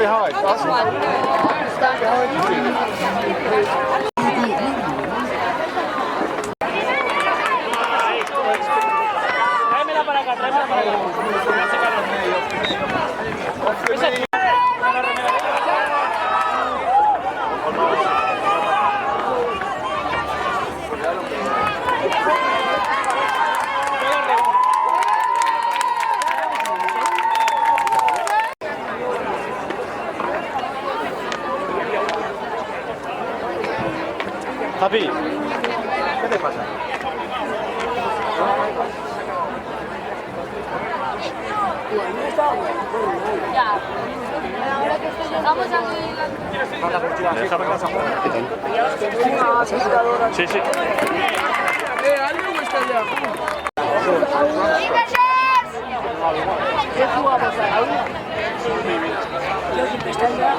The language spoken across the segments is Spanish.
behind. Stand behind you. Tráemela para acá, tráemela para acá. Javi, ¿qué te pasa? Ya. Ahora que llegamos aquí. Sí, sí. ¿Alguien está allá? ¿Qué jugamos ahora? ¿Está allá?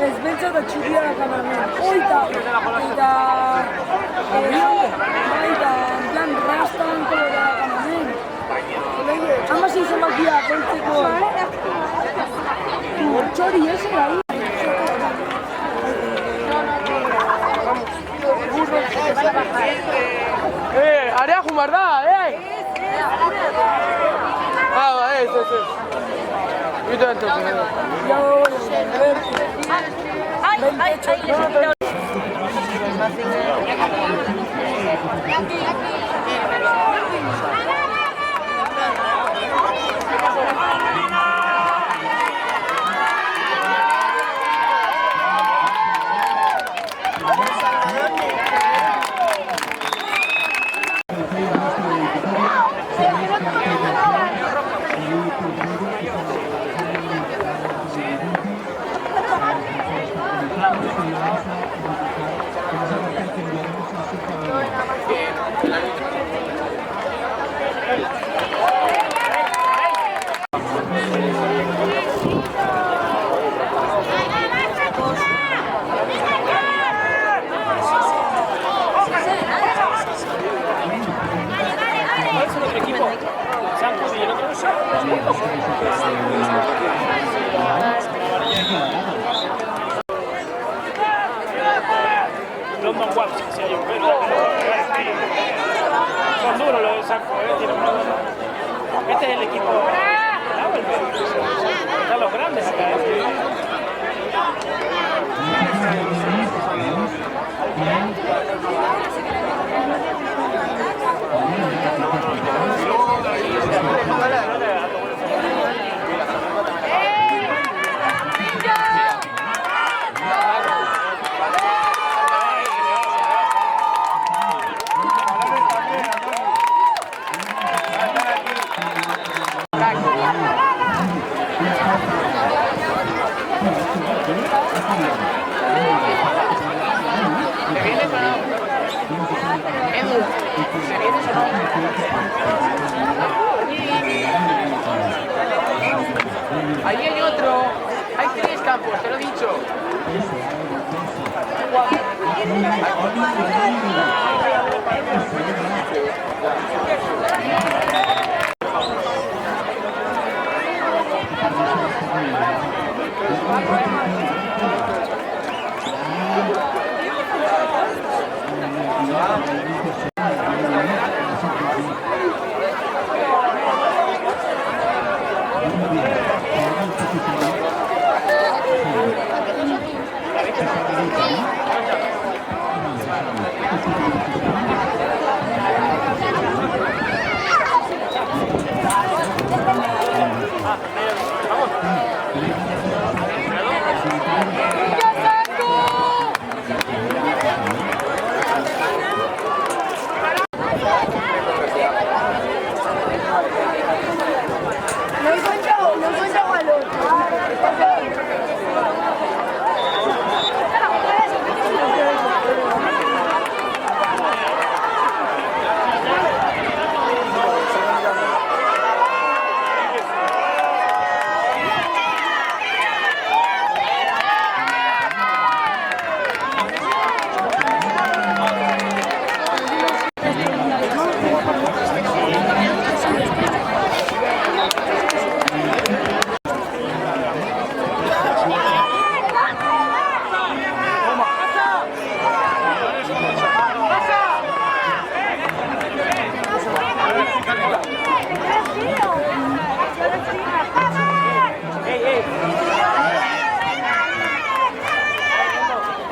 Ez beltza da txuria da kanamen. Oita, en plan rastan kolora da kanamen. Hamas izan bat dira, beltzeko. Txori ez era ahí. Area jumar da, ez. Yuta entonces. London Wasps, si hay un pelo. Son duros los de Sanco, tienen una buena. Este es el equipo. Están los grandes acá. Ahí hay otro. Hay 3 campos, te lo he dicho.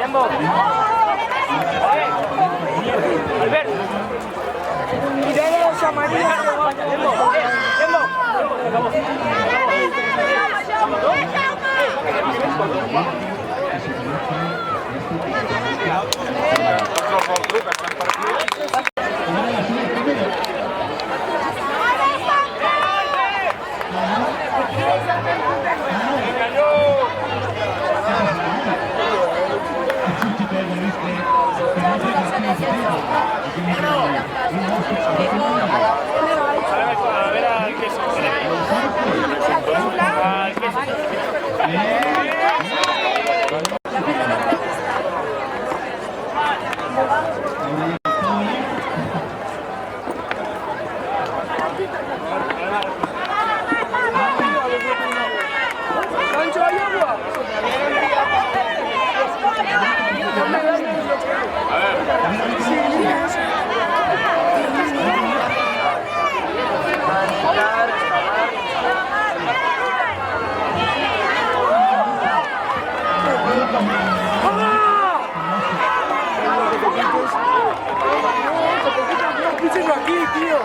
Tiempo. Albert. Mirad a los amarillos que van. A ver al queso. Al queso. ¿Cancho hay agua? Aquí, tío.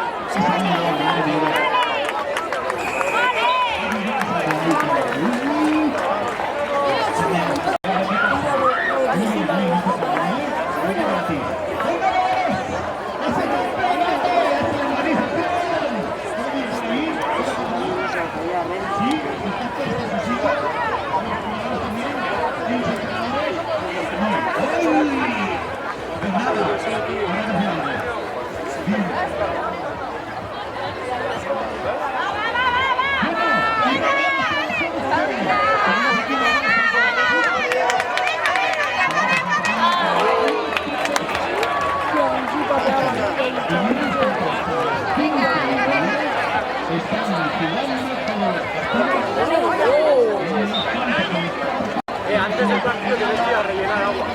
Antes del partido tienes que ir a rellenar agua.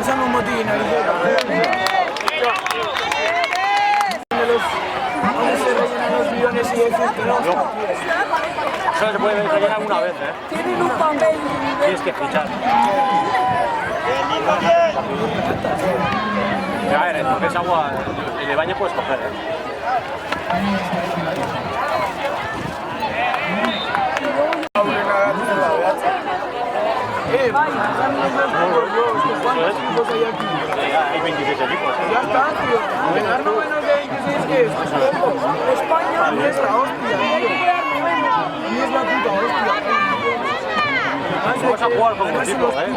Esa no motina, los millones y eso, pero Eso se puede rellenar una vez, ¿eh? tienen un papel. Tienes que fichar. A ver, porque es agua, el de baño puedes coger, ¿eh? Hay 26 equipos. Ya está, tío. Ganar no menos de 26 que es. España es la hostia, tío. Y es la puta hostia. Vamos a jugar como equipo, ¿eh?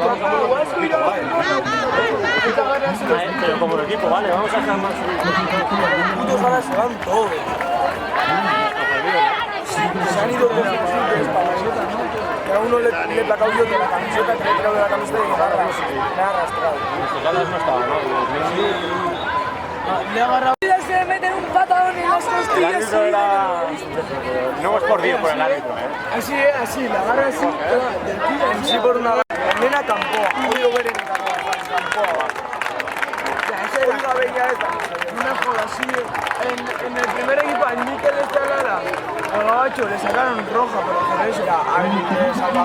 Pero como equipo, vale, vamos a estar más. Los putos ahora se van todos. Se han ido con las camisetas, ¿no? Que a uno le he placado yo de la camiseta, que le he tirado de la camiseta y me ha arrastrado. Estos años no estaban, ¿no? Le ha agarrado. Se meten un patadón en las El costillas. árbitro era. No hemos perdido por el árbitro, ¿eh? Así, la agarra así, del pie, en sí por una bala. Nena Campoa, oído ver en Campoa. Ya, esa es la bella esta. No me jodas, así, en el primer equipo, al Mikel Lara, al Gabacho le sacaron roja, pero por eso era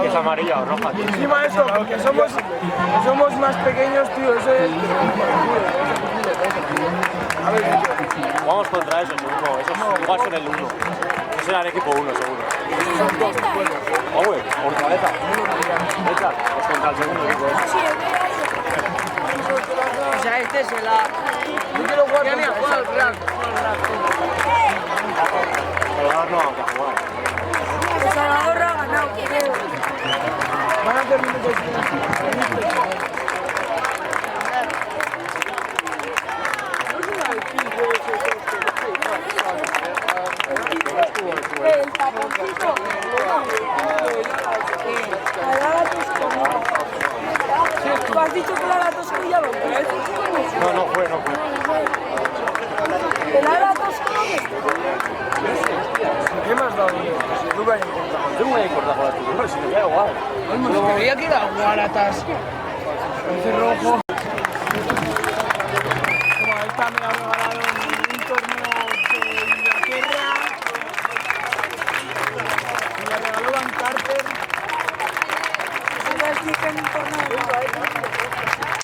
Que es amarilla o roja, y tío. encima eso, porque somos más pequeños, tío, eso es... A ver, tío. Vamos contra esos, seguro. Esos igual son el 1. Esos eran equipo 1, seguro. Oh, güey, Fortaleza. Echa, es contra el segundo equipo. O sea, este se la... Yo quiero jugar contra el Real. Pero ahora no vamos a jugar. El Salvador ha ganado, creo. Van a hacer minutos. El taponcito. ¿Tú has dicho que la Ara Tosco ya lo ves? No fue. ¿El Ara Tosco? ¿Qué más da? No me Yo me voy a importar con las tuberas, si me queda igual. Debería que ir a Guaratas. El rojo. Como esta me ha regalado un torneo de Inglaterra. aquí que no importa nada.